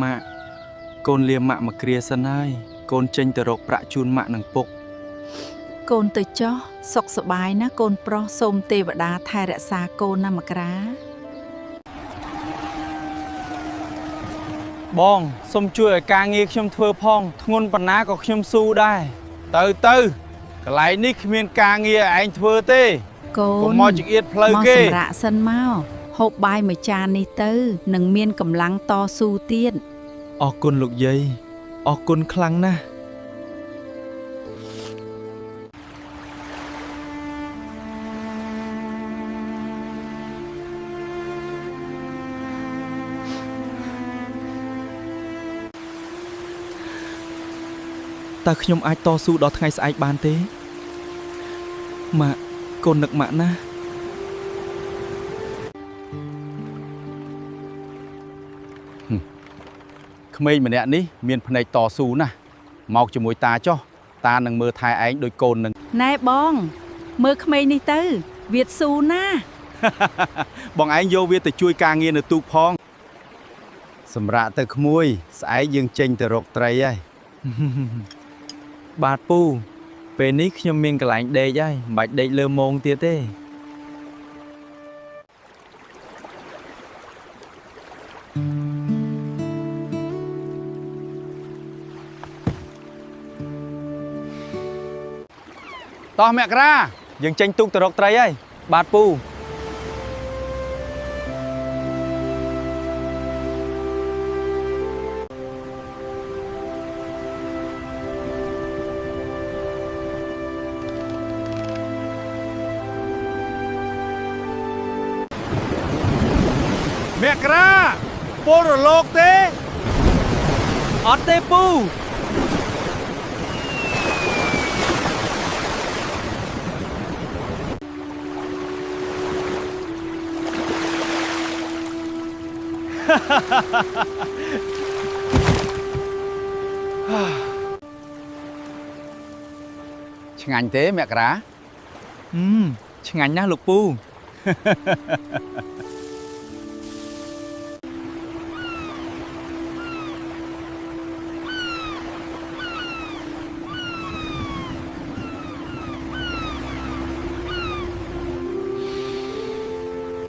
ម៉ាក់កូនលាម៉ាក់មកគ្រាសិនហើយកូនចេញទៅរកប្រាក់ជូនម៉ាក់និងពុកកូនទៅចុះសុខសប្បាយណាកូនប្រុសសូមទេវតាថែរក្សាកូនណាមករាបងសូមជួយឲ្យការងារខ្ញុំធ្វើផងធ្ងន់ប៉ុណ្ណាក៏ខ្ញុំស៊ូដែរទៅកន្លែងនេះគ្មានការងារឲ្យឯងធ្វើទេកូនមកចង្អៀតផ្លូវគេមកសម្រាកសិនមកហូបបាយមួយចាននេះទៅនឹងមានកម្លាំងតស៊ូទៀតអរគុណលោកយាយអរគុណខ្លាំងណាស់តើខ្ញុំអាចតស៊ូដល់ថ្ងៃស្អែកបានទេម៉ាក់កូននឹកម៉ាក់ណាក្មេងម្នាក់នេះមានភ្នែកតស៊ូណាស់មកជាមួយតាចុះតានឹងមើលថែឯងដូចកូននឹងណែបងមើលក្មេងនេះទៅវាស៊ូណាស់បងឯងយកវាទៅជួយការងារនៅទូកផងសម្រាប់ទៅក្មួយស្អែកយើងចេញទៅរកត្រីហើយបាទពូពេលនេះខ្ញុំមានកន្លែងដេកហើយមិនបាច់ដេកលើមងទៀតទេតោះមករាយើងចេញទូកទៅរកត្រីហើយបាទពូមករាពលរលោកទេអត់ទេពូឆ្ងាញ់ទេមករាឆ្ងាញ់ណាស់លោកពូ